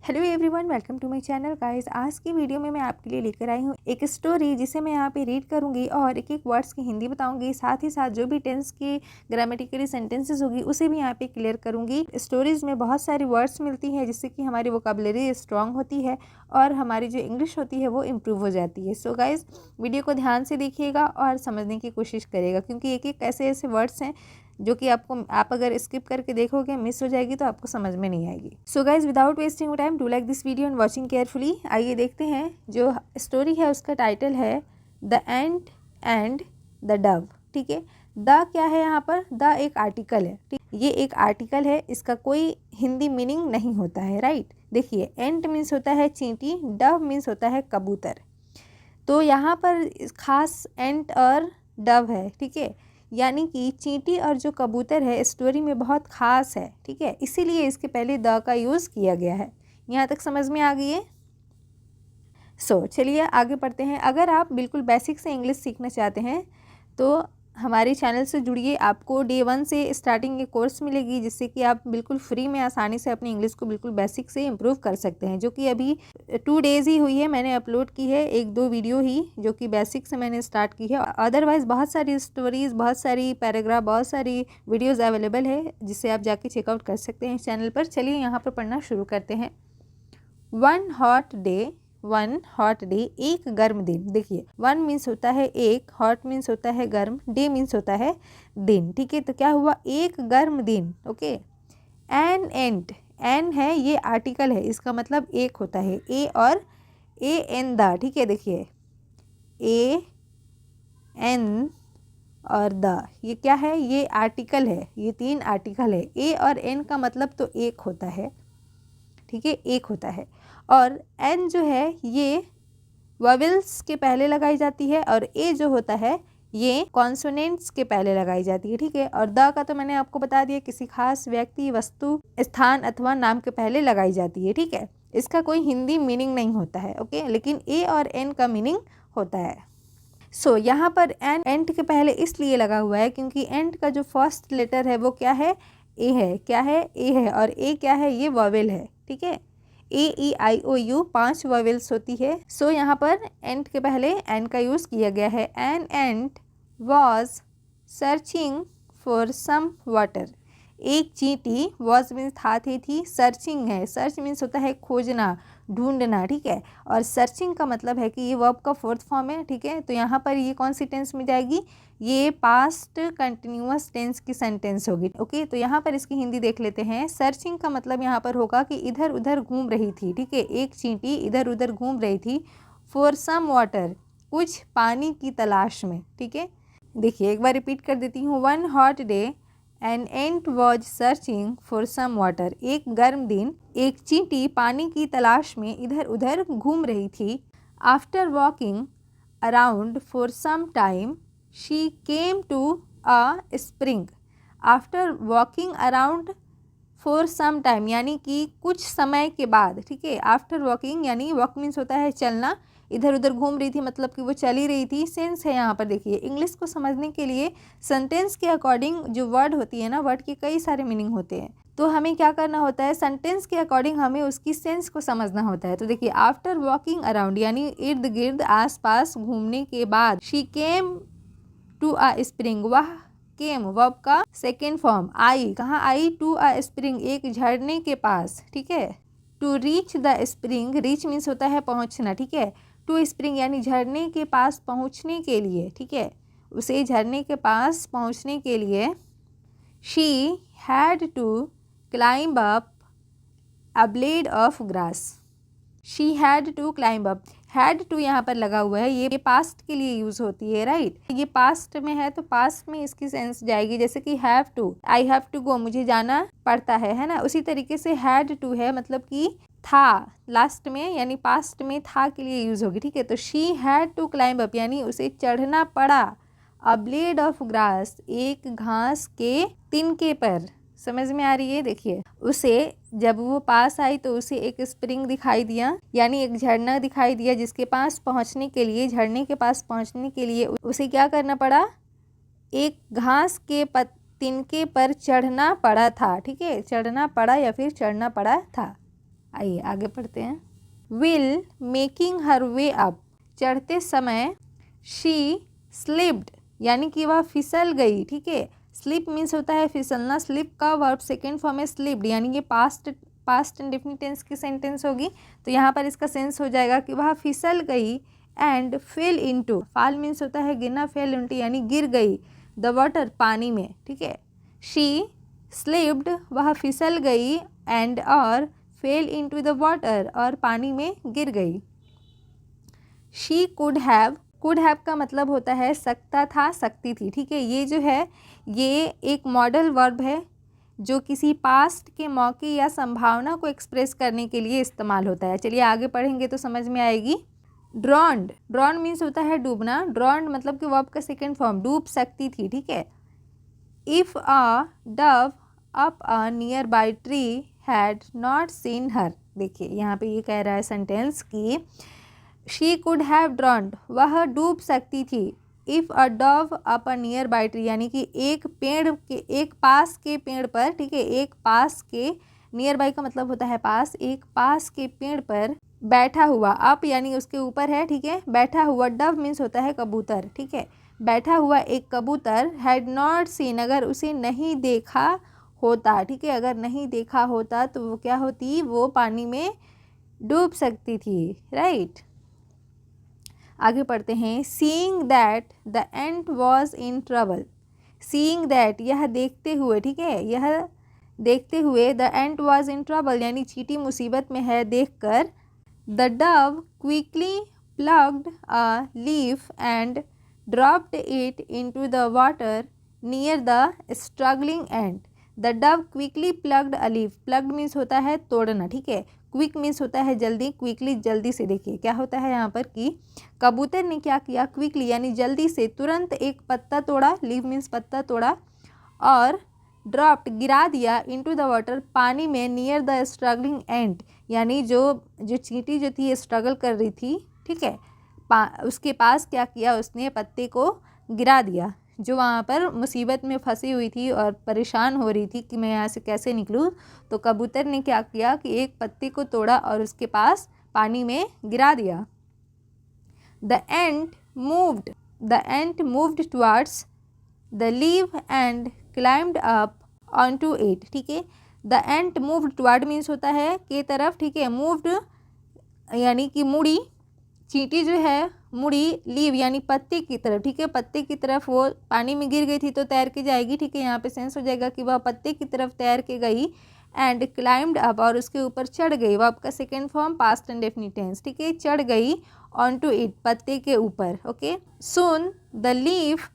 Hello everyone, welcome to my channel guys. आज की video में मैं आपके लिए लेकर आई हूँ एक स्टोरी जिसे मैं यहाँ पे रीड करूँगी और एक एक वर्ड्स की हिंदी बताऊँगी। साथ ही साथ जो भी टेंस की ग्रामेटिकली सेंटेंसेस होगी उसे भी यहाँ पे क्लियर करूँगी। स्टोरीज़ में बहुत सारी वर्ड्स मिलती हैं जिससे कि हमारी वोकैबुलरी स्ट्रॉन्ग होती है और हमारी जो इंग्लिश होती है वो इम्प्रूव हो जाती है। सो गाइज़, वीडियो को ध्यान से देखिएगा और समझने की कोशिश करिएगा, क्योंकि एक एक ऐसे ऐसे वर्ड्स हैं जो कि आप अगर स्किप करके देखोगे, मिस हो जाएगी तो आपको समझ में नहीं आएगी। So guys, without wasting time, do like this video and watching carefully. आइए देखते हैं। जो स्टोरी है उसका टाइटल है the ant and the Dove. ठीक है, द क्या है यहाँ पर? द एक आर्टिकल है। ठीक, ये एक आर्टिकल है, इसका कोई हिंदी मीनिंग नहीं होता है। राइट, देखिए, एंट मीन्स होता है चींटी, डव मीन्स होता है कबूतर। तो यहाँ पर खास एंट और डव है। ठीक है, यानी कि चींटी और जो कबूतर है स्टोरी में बहुत ख़ास है। ठीक है, इसीलिए इसके पहले द का यूज़ किया गया है। यहाँ तक समझ में आ गई है? सो चलिए आगे पढ़ते हैं। अगर आप बिल्कुल बेसिक से इंग्लिश सीखना चाहते हैं तो हमारे चैनल से जुड़िए। आपको डे 1 से स्टार्टिंग के कोर्स मिलेगी, जिससे कि आप बिल्कुल फ्री में आसानी से अपनी इंग्लिश को बिल्कुल बेसिक से इम्प्रूव कर सकते हैं। जो कि अभी 2 डेज़ ही हुई है, मैंने अपलोड की है 1-2 वीडियो ही, जो कि बेसिक से मैंने स्टार्ट की है। अदरवाइज़ बहुत सारी स्टोरीज़, बहुत सारी पैराग्राफ, बहुत सारी वीडियोज़ अवेलेबल है, जिसे आप जाके चेकआउट कर सकते हैं इस चैनल पर। चलिए यहाँ पर पढ़ना शुरू करते हैं। वन हॉट डे, एक गर्म दिन। देखिए, वन मीन्स होता है एक, हॉट मीन्स होता है गर्म, डे मीन्स होता है दिन। ठीक है, तो क्या हुआ? एक गर्म दिन। ओके, एन एंट, एन है ये आर्टिकल है, इसका मतलब एक होता है। ए और ए एन द। ठीक है, देखिए, ए एन और द, ये क्या है? ये आर्टिकल है, ये 3 आर्टिकल है। ए और एन का मतलब तो एक होता है। ठीक है, एक होता है। और एन जो है ये वोवेल्स के पहले लगाई जाती है और ए जो होता है ये कॉन्सोनेंट्स के पहले लगाई जाती है। ठीक है, और द का तो मैंने आपको बता दिया, किसी खास व्यक्ति, वस्तु, स्थान अथवा नाम के पहले लगाई जाती है। ठीक है, इसका कोई हिंदी मीनिंग नहीं होता है। ओके, लेकिन ए और एन का मीनिंग होता है। सो यहाँ पर एन एंट के पहले इसलिए लगा हुआ है क्योंकि एंट का जो फर्स्ट लेटर है वो क्या है? ए है। क्या है? ए है। और ए क्या है? ये वोवेल है। ठीक है, ए ई आई ओ यू 5 वोवेल्स होती है। सो यहाँ पर एंट के पहले एन का यूज़ किया गया है। An ant was searching for some water. एक चींटी, वॉज मीन्स था, थी, सर्चिंग है, सर्च मीन्स होता है खोजना, ढूंढना। ठीक है, और सर्चिंग का मतलब है कि ये वर्ब का 4th फॉर्म है। ठीक है, तो यहाँ पर ये कौन सी टेंस में जाएगी? ये पास्ट कंटिन्यूअस टेंस की सेंटेंस होगी। ओके, तो यहाँ पर इसकी हिंदी देख लेते हैं। सर्चिंग का मतलब यहाँ पर होगा कि इधर उधर घूम रही थी। ठीक है, एक चींटी इधर उधर घूम रही थी। फॉर सम वाटर, कुछ पानी की तलाश में। ठीक है, देखिए एक बार रिपीट कर देती हूँ। One hot day an ant was searching for some water. एक गर्म दिन एक चींटी पानी की तलाश में इधर उधर घूम रही थी। After walking around for some time she came to a spring. After walking around for some time, यानी कि कुछ समय के बाद। ठीक है, आफ्टर वॉकिंग यानी वॉक मीन्स होता है चलना, इधर उधर घूम रही थी मतलब कि वो चली रही थी। सेंस है यहाँ पर। देखिए, इंग्लिश को समझने के लिए सेंटेंस के अकॉर्डिंग जो वर्ड होती है ना, वर्ड के कई सारे मीनिंग होते हैं। तो हमें क्या करना होता है? सेंटेंस के अकॉर्डिंग हमें उसकी सेंस को समझना होता है। तो देखिए, आफ्टर वॉकिंग अराउंड यानी इर्द गिर्द, आस पास घूमने के बाद। She came to a spring, वह केम वर्ब का 2nd फॉर्म, आई, कहाँ आई? टू अ स्प्रिंग, एक झरने के पास। ठीक है, to reach the spring, reach means होता है पहुँचना। ठीक है, टू स्प्रिंग यानी झरने के पास पहुँचने के लिए। ठीक है, उसे झरने के पास पहुँचने के लिए she had to climb up a blade of grass. She had to climb up, had to यहाँ पर लगा हुआ है, ये पास्ट के लिए यूज होती है। राइट, ये पास्ट में है तो पास्ट में इसकी सेंस जाएगी। जैसे कि have to, I have to go, मुझे जाना पड़ता है ना। उसी तरीके से हैड टू है मतलब कि था, लास्ट में यानी पास्ट में था के लिए यूज होगी। ठीक है, तो she had to climb up यानी उसे चढ़ना पड़ा। अ ब्लेड ऑफ ग्रास, एक घास के तिनके पर। समझ में आ रही है? देखिए, उसे जब वो पास आई तो उसे एक स्प्रिंग दिखाई दिया, यानी एक झरना दिखाई दिया, जिसके पास पहुंचने के लिए, झरने के पास पहुंचने के लिए उसे क्या करना पड़ा? एक घास के तिनके पर चढ़ना पड़ा था। ठीक है, चढ़ना पड़ा या फिर चढ़ना पड़ा था। आइए आगे पढ़ते हैं। Will making her way up, चढ़ते समय शी स्लिप्ड यानी कि वह फिसल गई। ठीक है, स्लिप मीन्स होता है फिसलना, स्लिप का वर्ब सेकेंड फॉर्म है स्लिप्ड यानी कि पास्ट इंडेफिनिट टेंस की सेंटेंस होगी। तो यहाँ पर इसका सेंस हो जाएगा कि वह फिसल गई। And fail into, fall means होता है गिरना, फेल इनटू यानी गिर गई, द वाटर पानी में। ठीक है, शी स्लिप्ड वह फिसल गई, एंड और फेल इनटू द वाटर और पानी में गिर गई। शी कुड हैव का मतलब होता है सकता था, सकती थी। ठीक है, ये जो है ये एक मॉडल वर्ब है जो किसी पास्ट के मौके या संभावना को एक्सप्रेस करने के लिए इस्तेमाल होता है। चलिए आगे पढ़ेंगे तो समझ में आएगी। ड्रॉन्ड, ड्रॉन्ड मीन्स होता है डूबना, ड्रॉन्ड मतलब कि वर्ब का सेकेंड फॉर्म, डूब सकती थी। ठीक है, if a Dove up a near by tree had not seen हर, देखिए यहाँ पे ये कह रहा है सेंटेंस कि शी कुड हैव ड्रॉन्ड, वह डूब सकती थी। If a Dove up a near by tree यानी कि एक पेड़ के, एक पास के पेड़ पर। ठीक है, एक पास के, नियर बाई का मतलब होता है पास, एक पास के पेड़ पर बैठा हुआ, अप यानी उसके ऊपर है। ठीक है, बैठा हुआ, डव मीन्स होता है कबूतर। ठीक है, बैठा हुआ एक कबूतर, हैड नॉट सीन अगर उसे नहीं देखा होता। ठीक है, अगर नहीं देखा होता तो वो क्या होती, वो पानी में डूब सकती थी। राइट, आगे पढ़ते हैं। Seeing that the ant was in trouble, seeing that यह देखते हुए। ठीक है, यह देखते हुए, the ant was in trouble यानी चींटी मुसीबत में है देखकर, the dove quickly plucked a leaf and dropped it into the water near the struggling ant. The dove quickly plucked a leaf, plucked means होता है तोड़ना। ठीक है, क्विक मीन्स होता है जल्दी, क्विकली जल्दी से। देखिए क्या होता है यहाँ पर कि कबूतर ने क्या किया, क्विकली यानी जल्दी से, तुरंत एक पत्ता तोड़ा, लीव मीन्स पत्ता तोड़ा, और ड्रॉप्ड गिरा दिया, इनटू द वाटर पानी में, नियर द स्ट्रगलिंग एंट यानी जो चींटी जो थी स्ट्रगल कर रही थी। ठीक है, उसके पास क्या किया, उसने पत्ते को गिरा दिया, जो वहाँ पर मुसीबत में फंसी हुई थी और परेशान हो रही थी कि मैं यहाँ से कैसे निकलूँ। तो कबूतर ने क्या किया कि एक पत्ते को तोड़ा और उसके पास पानी में गिरा दिया। The ant moved towards the leave and climbed up onto it. ठीक है, the ant moved toward means होता है के तरफ। ठीक है, मूव्ड यानी कि मुड़ी, चींटी जो है मुड़ी, लीव यानी पत्ते की तरफ। ठीक है, पत्ते की तरफ, वो पानी में गिर गई थी तो तैर के जाएगी। ठीक है, यहाँ पे सेंस हो जाएगा कि वह पत्ते की तरफ तैर के गई, एंड क्लाइम्ड अप और उसके ऊपर चढ़ गई, वह आपका second form past indefinite tense. ठीक है, चढ़ गई, ऑन टू इट पत्ते के ऊपर। Okay, soon the leaf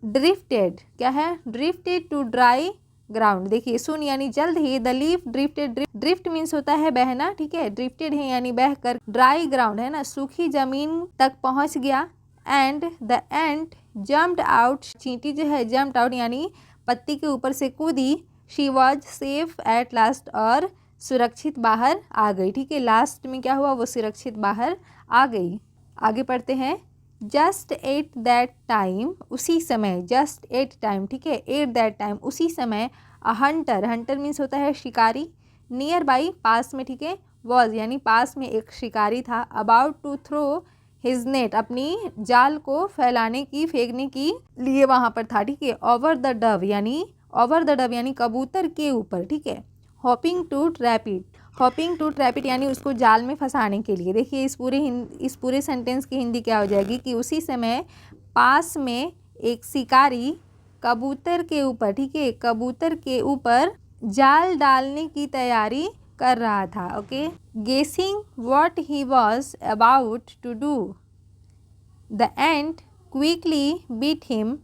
drifted, क्या है, ड्रिफ्टेड टू ड्राई ग्राउंड। देखिए सुन यानी जल्द ही, the leaf drifted, drift means होता है बहना। ठीक है, ड्रिफ्टेड है यानी बह कर, ड्राई ग्राउंड है ना, सूखी जमीन तक पहुंच गया। And the ant jumped out, चींटी जो है जम्प्ड आउट यानी पत्ती के ऊपर से कूदी। She was safe at last और सुरक्षित बाहर आ गई। ठीक है, लास्ट में क्या हुआ, वो सुरक्षित बाहर आ गई। आगे पढ़ते हैं। जस्ट एट दैट टाइम, उसी समय, जस्ट एट टाइम। ठीक है, एट दैट टाइम उसी समय, अ हंटर, हंटर मीन्स होता है शिकारी, नियर बाई पास में। ठीक है, वॉज यानी पास में एक शिकारी था, about to throw his net अपनी जाल को फैलाने की, फेंकने की लिए वहाँ पर था। ठीक है, ओवर द डव यानी कबूतर के ऊपर। ठीक है, hoping to trap it, hoping to trap it यानी उसको जाल में फंसाने के लिए। देखिए इस पूरे सेंटेंस की हिंदी क्या हो जाएगी कि उसी समय पास में एक शिकारी कबूतर के ऊपर, ठीक है, कबूतर के ऊपर जाल डालने की तैयारी कर रहा था। Okay, guessing what he was about to do, the ant quickly bit him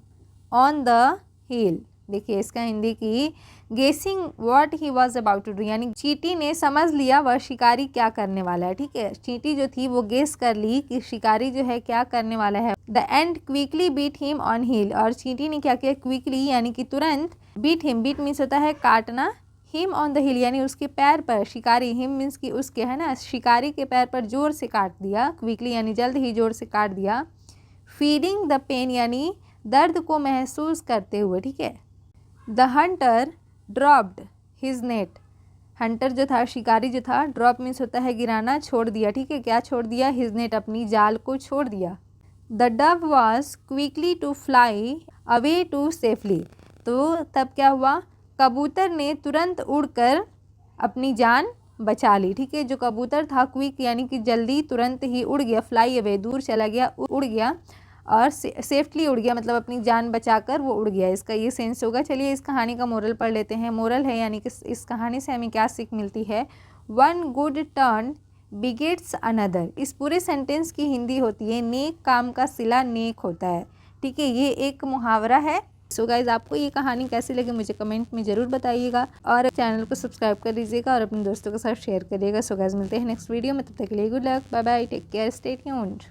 on the heel. देखिए इसका हिंदी की, guessing what he was about to do यानी चींटी ने समझ लिया वह शिकारी क्या करने वाला है। ठीक है, चींटी जो थी वो गेस कर ली कि शिकारी जो है क्या करने वाला है। The ant quickly bit him on heel, और चींटी ने क्या किया, क्विकली यानी कि तुरंत, बीट हिम, बीट मीन्स होता है काटना, हिम ऑन द हिल यानी उसके पैर पर, शिकारी, हिम मीन्स कि उसके, है ना, शिकारी के पैर पर जोर से काट दिया, क्विकली यानी जल्द ही जोर से काट दिया। फीलिंग द पेन यानी दर्द को महसूस करते हुए। ठीक है, the Hunter dropped his net, Hunter जो था, शिकारी जो था, ड्रॉप मीन्स होता है गिराना, छोड़ दिया, ठीक है, क्या छोड़ दिया, हिज नेट, अपनी जाल को छोड़ दिया। The dove was quickly to fly away to safely, तो तब क्या हुआ, कबूतर ने तुरंत उड़कर अपनी जान बचा ली, ठीक है। जो कबूतर था, क्विक यानी कि जल्दी, तुरंत ही उड़ गया, फ्लाई अवे दूर चला गया, उड़ गया, और सेफ्टली उड़ गया मतलब अपनी जान बचाकर वो उड़ गया, इसका ये सेंस होगा। चलिए इस कहानी का मोरल पढ़ लेते हैं। मोरल है यानी कि इस कहानी से हमें क्या सीख मिलती है, one good turn begets another. इस पूरे सेंटेंस की हिंदी होती है, नेक काम का सिला नेक होता है, ठीक है, ये एक मुहावरा है। सो गाइज, आपको ये कहानी कैसी लगी मुझे कमेंट में ज़रूर बताइएगा, और चैनल को सब्सक्राइब कर लीजिएगा और अपने दोस्तों के साथ शेयर करिएगा। सो गाइज, मिलते हैं नेक्स्ट वीडियो में, तब तक के लिए good luck, bye bye, take care, stay tuned.